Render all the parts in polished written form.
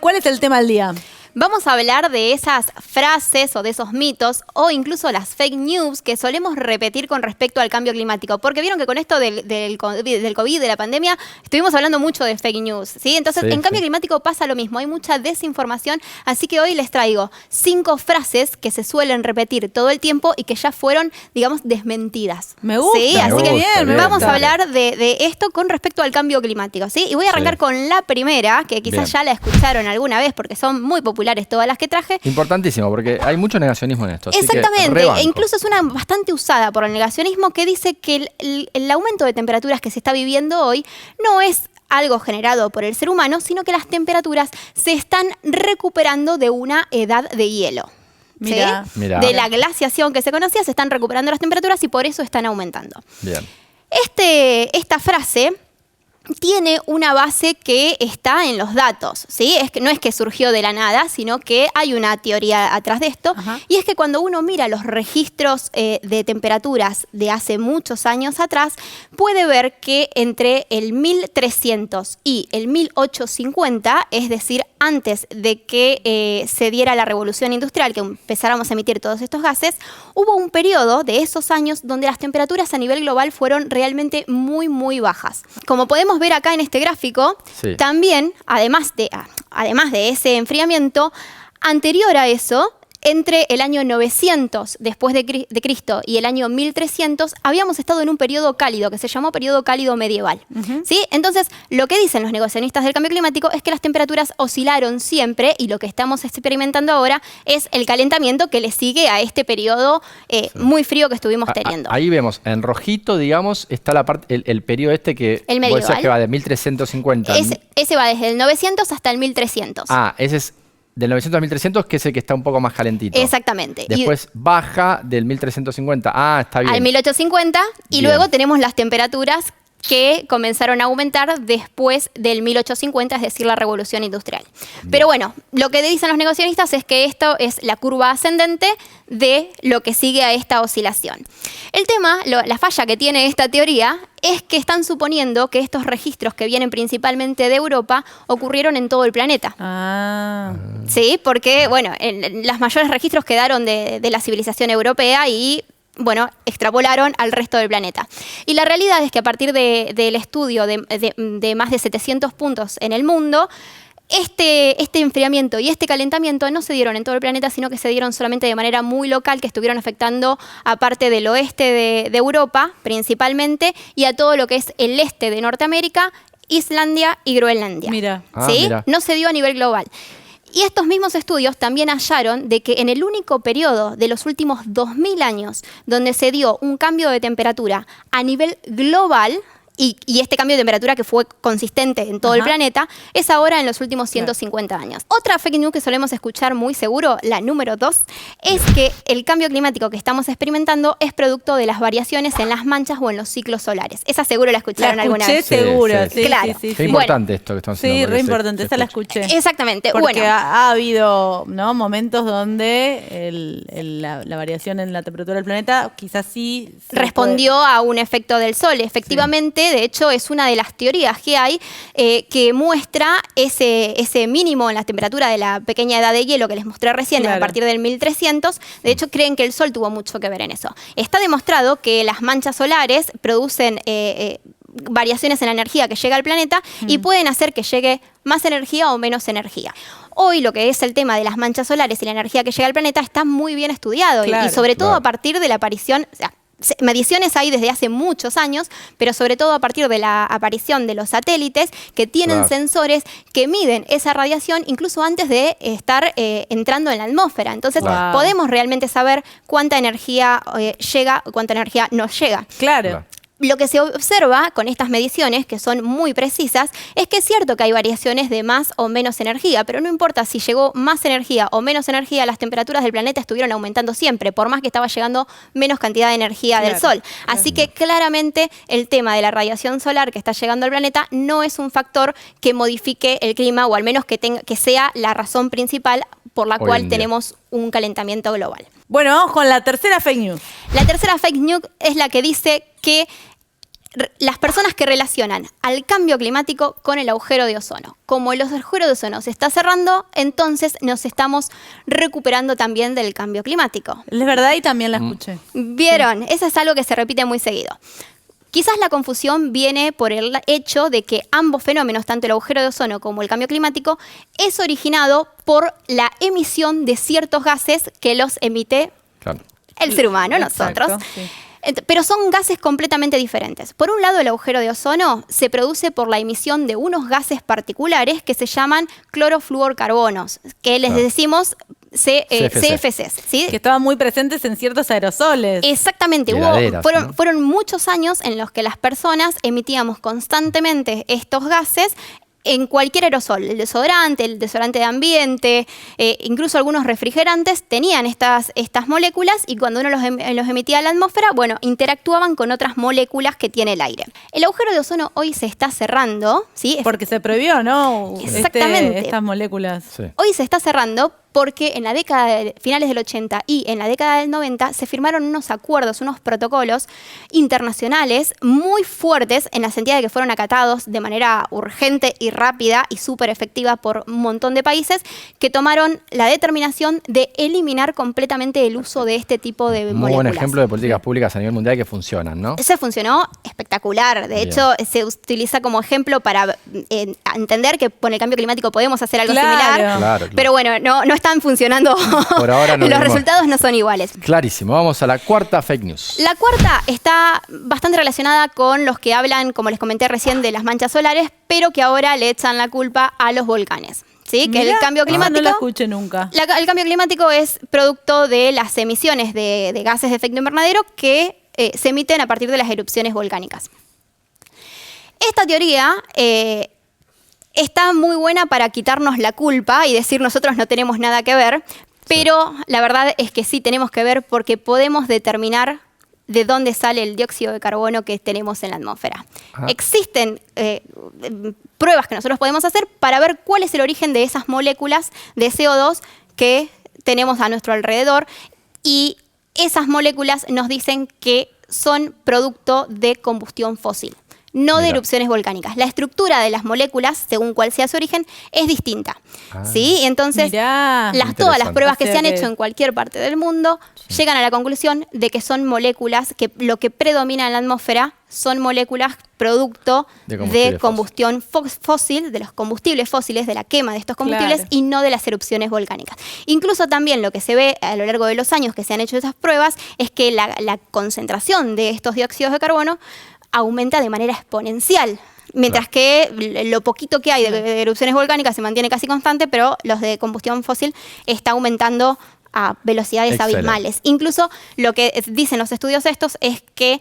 ¿cuál es el tema del día? Vamos a hablar de esas frases o de esos mitos o incluso las fake news que solemos repetir con respecto al cambio climático. Porque vieron que con esto del COVID, de la pandemia, estuvimos hablando mucho de fake news, ¿sí? Entonces, en cambio climático pasa lo mismo. Hay mucha desinformación. Así que hoy les traigo 5 frases que se suelen repetir todo el tiempo y que ya fueron, digamos, desmentidas. Me gusta. ¿Sí? Así que bien, vamos a hablar de esto con respecto al cambio climático, ¿sí? Y voy a arrancar con la primera, que quizás ya la escucharon alguna vez porque son muy populares todas las que traje. Importantísimo, porque hay mucho negacionismo en esto. Exactamente, e incluso es una bastante usada por el negacionismo que dice que el aumento de temperaturas que se está viviendo hoy no es algo generado por el ser humano, sino que las temperaturas se están recuperando de una edad de hielo. Mirá. ¿Sí? De la glaciación que se conocía, se están recuperando las temperaturas y por eso están aumentando. Bien. Esta frase tiene una base que está en los datos, ¿sí? No es que surgió de la nada, sino que hay una teoría atrás de esto. Y es que cuando uno mira los registros de temperaturas de hace muchos años atrás, puede ver que entre el 1300 y el 1850, es decir, antes de que se diera la revolución industrial, que empezáramos a emitir todos estos gases, hubo un periodo de esos años donde las temperaturas a nivel global fueron realmente muy, muy bajas. Como podemos ver acá en este gráfico, también, además de ese enfriamiento, anterior a eso, entre el año 900 después de Cristo y el año 1300, habíamos estado en un periodo cálido que se llamó periodo cálido medieval. ¿Sí? Entonces, lo que dicen los negacionistas del cambio climático es que las temperaturas oscilaron siempre y lo que estamos experimentando ahora es el calentamiento que le sigue a este periodo muy frío que estuvimos teniendo. Ahí vemos, en rojito, digamos, está la parte, el periodo este que el medieval, vos decías que va de 1350. Ese va desde el 900 hasta el 1300. Ah, ese es del 900 al 1300, que es el que está un poco más calentito. Exactamente. Después baja del 1350. Ah, está bien. Al 1850 y luego tenemos las temperaturas que comenzaron a aumentar después del 1850, es decir, la revolución industrial. Pero bueno, lo que dicen los negacionistas es que esto es la curva ascendente de lo que sigue a esta oscilación. El tema, la falla que tiene esta teoría es que están suponiendo que estos registros que vienen principalmente de Europa ocurrieron en todo el planeta. Sí, porque, bueno, los mayores registros quedaron de la civilización europea y bueno, extrapolaron al resto del planeta. Y la realidad es que a partir del estudio de más de 700 puntos en el mundo, este enfriamiento y este calentamiento no se dieron en todo el planeta, sino que se dieron solamente de manera muy local, que estuvieron afectando a parte del oeste de Europa, principalmente, y a todo lo que es el este de Norteamérica, Islandia y Groenlandia. Mira. ¿Sí? Mira. No se dio a nivel global. Y estos mismos estudios también hallaron de que en el único periodo de los últimos 2000 años donde se dio un cambio de temperatura a nivel global, y este cambio de temperatura que fue consistente en todo el planeta, es ahora en los últimos 150 años. Otra fake news que solemos escuchar muy seguro, la número 2, es que el cambio climático que estamos experimentando es producto de las variaciones en las manchas o en los ciclos solares. Esa seguro la escucharon alguna vez. Seguro, Sí. Claro. Qué importante esto que estamos haciendo. Sí, re importante, esa la escuché. Exactamente. Porque bueno, ha habido, ¿no?, momentos donde la variación en la temperatura del planeta quizás sí respondió a un efecto del sol. Efectivamente, de hecho, es una de las teorías que hay que muestra ese mínimo en la temperatura de la pequeña edad de hielo que les mostré recién, a partir del 1300. De hecho, creen que el sol tuvo mucho que ver en eso. Está demostrado que las manchas solares producen variaciones en la energía que llega al planeta y pueden hacer que llegue más energía o menos energía. Hoy lo que es el tema de las manchas solares y la energía que llega al planeta está muy bien estudiado y sobre todo a partir de la aparición, o sea, mediciones hay desde hace muchos años, pero sobre todo a partir de la aparición de los satélites que tienen sensores que miden esa radiación incluso antes de estar entrando en la atmósfera. Entonces podemos realmente saber cuánta energía llega o cuánta energía no llega. Claro. Lo que se observa con estas mediciones, que son muy precisas, es que es cierto que hay variaciones de más o menos energía, pero no importa si llegó más energía o menos energía, las temperaturas del planeta estuvieron aumentando siempre, por más que estaba llegando menos cantidad de energía del Sol. Así que claramente el tema de la radiación solar que está llegando al planeta no es un factor que modifique el clima, o al menos que sea la razón principal por la cual tenemos un calentamiento global. Bueno, vamos con la tercera fake news. La tercera fake news es la que dice que las personas que relacionan al cambio climático con el agujero de ozono. Como el agujero de ozono se está cerrando, entonces nos estamos recuperando también del cambio climático. Es verdad y también la escuché. ¿Vieron? Eso es algo que se repite muy seguido. Quizás la confusión viene por el hecho de que ambos fenómenos, tanto el agujero de ozono como el cambio climático, es originado por la emisión de ciertos gases que los emite el ser humano, Exacto, nosotros. sí. Pero son gases completamente diferentes. Por un lado, el agujero de ozono se produce por la emisión de unos gases particulares que se llaman clorofluorcarbonos, que les decimos CFCs, ¿sí? Que estaban muy presentes en ciertos aerosoles. Exactamente. Fueron muchos años en los que las personas emitíamos constantemente estos gases en cualquier aerosol, el desodorante de ambiente, incluso algunos refrigerantes tenían estas moléculas y cuando uno los emitía a la atmósfera, bueno, interactuaban con otras moléculas que tiene el aire. El agujero de ozono hoy se está cerrando, ¿sí? Porque se prohibió, ¿no? Exactamente. Estas moléculas. Sí. Hoy se está cerrando porque en la década de finales del 80 y en la década del 90 se firmaron unos acuerdos, unos protocolos internacionales muy fuertes en la sentido de que fueron acatados de manera urgente y rápida y súper efectiva por un montón de países que tomaron la determinación de eliminar completamente el uso de este tipo de Muy moléculas. buen ejemplo de políticas públicas a nivel mundial que funcionan, ¿no? Eso funcionó espectacular. De hecho, se utiliza como ejemplo para entender que con el cambio climático podemos hacer algo similar. Claro. Pero bueno, no están funcionando. Por ahora no los vimos. resultados no son iguales. Clarísimo. Vamos a la cuarta fake news. La cuarta está bastante relacionada con los que hablan, como les comenté recién, de las manchas solares, pero que ahora le echan la culpa a los volcanes. ¿Sí? Que el cambio climático. No la escuché nunca. El cambio climático es producto de las emisiones de gases de efecto invernadero que se emiten a partir de las erupciones volcánicas. Esta teoría está muy buena para quitarnos la culpa y decir nosotros no tenemos nada que ver, pero la verdad es que sí tenemos que ver porque podemos determinar de dónde sale el dióxido de carbono que tenemos en la atmósfera. Existen pruebas que nosotros podemos hacer para ver cuál es el origen de esas moléculas de CO2 que tenemos a nuestro alrededor y esas moléculas nos dicen que son producto de combustión fósil, no de erupciones volcánicas. La estructura de las moléculas, según cuál sea su origen, es distinta. ¿Sí? Entonces, todas las pruebas que se han hecho en cualquier parte del mundo llegan a la conclusión de que son moléculas que lo que predomina en la atmósfera son moléculas producto de combustión fósil, de los combustibles fósiles, de la quema de estos combustibles y no de las erupciones volcánicas. Incluso también lo que se ve a lo largo de los años que se han hecho esas pruebas es que la concentración de estos dióxidos de carbono aumenta de manera exponencial, mientras que lo poquito que hay de erupciones volcánicas se mantiene casi constante, pero los de combustión fósil está aumentando a velocidades abismales. Incluso lo que dicen los estudios estos es que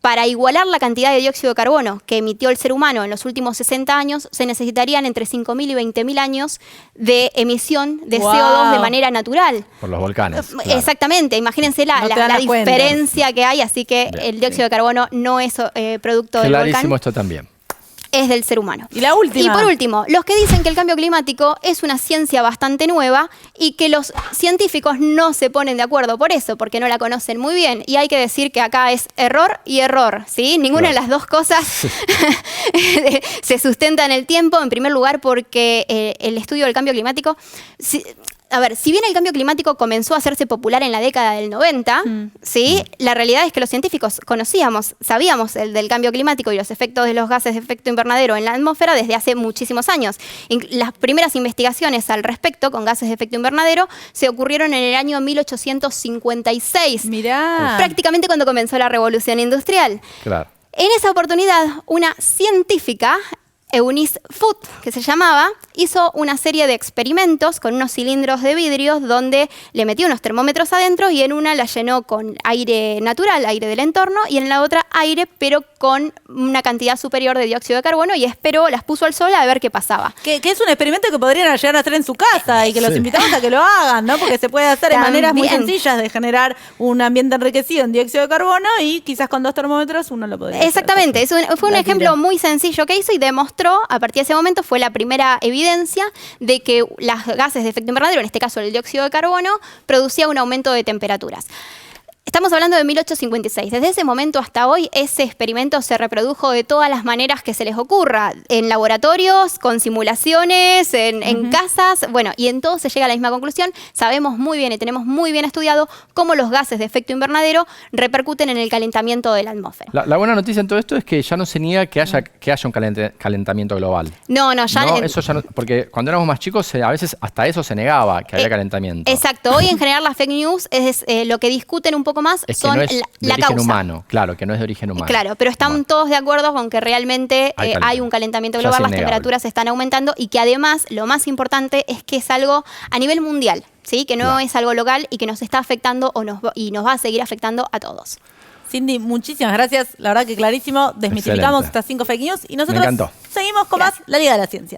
para igualar la cantidad de dióxido de carbono que emitió el ser humano en los últimos 60 años, se necesitarían entre 5.000 y 20.000 años de emisión de CO2 de manera natural. Por los volcanes. Exactamente, imagínense la diferencia que hay, así que el dióxido de carbono no es producto del volcán. Clarísimo esto también. Es del ser humano. Y la última. Y por último, los que dicen que el cambio climático es una ciencia bastante nueva y que los científicos no se ponen de acuerdo por eso, porque no la conocen muy bien. Y hay que decir que acá es error y error, ¿sí? Ninguna de las dos cosas se sustenta en el tiempo. En primer lugar, porque el estudio del cambio climático... si bien el cambio climático comenzó a hacerse popular en la década del 90, ¿sí? La realidad es que los científicos sabíamos del cambio climático y los efectos de los gases de efecto invernadero en la atmósfera desde hace muchísimos años. Las primeras investigaciones al respecto con gases de efecto invernadero se ocurrieron en el año 1856. Mirá. Prácticamente cuando comenzó la revolución industrial. Claro. En esa oportunidad, una científica, Eunice Foote, que se llamaba, hizo una serie de experimentos con unos cilindros de vidrio donde le metió unos termómetros adentro y en una la llenó con aire natural, aire del entorno, y en la otra aire, pero con una cantidad superior de dióxido de carbono y las puso al sol a ver qué pasaba. Que es un experimento que podrían llegar a hacer en su casa y que los invitamos a que lo hagan, ¿no? Porque se puede hacer de maneras muy sencillas de generar un ambiente enriquecido en dióxido de carbono y quizás con 2 termómetros uno lo podría hacer. Exactamente, fue un ejemplo muy sencillo que hizo y demostró, a partir de ese momento fue la primera evidencia de que los gases de efecto invernadero, en este caso el dióxido de carbono, producía un aumento de temperaturas. Estamos hablando de 1856. Desde ese momento hasta hoy, ese experimento se reprodujo de todas las maneras que se les ocurra. En laboratorios, con simulaciones, en casas. Bueno, y en todo se llega a la misma conclusión. Sabemos muy bien y tenemos muy bien estudiado cómo los gases de efecto invernadero repercuten en el calentamiento de la atmósfera. La buena noticia en todo esto es que ya no se niega que haya un calentamiento global. No, ya... No, eso ya no, porque cuando éramos más chicos, a veces hasta eso se negaba, que había calentamiento. Exacto. Hoy en general las fake news es lo que discuten un poco más es que son no es de la origen causa. humano, claro, que no es de origen humano. Claro, pero están todos de acuerdo con que realmente hay un calentamiento global, las temperaturas están aumentando y que además lo más importante es que es algo a nivel mundial, ¿sí? Que no es algo local y que nos está afectando y nos va a seguir afectando a todos. Cindy, muchísimas gracias. La verdad que clarísimo. Desmitificamos estas 5 fake news y nosotros seguimos con más La Liga de la Ciencia.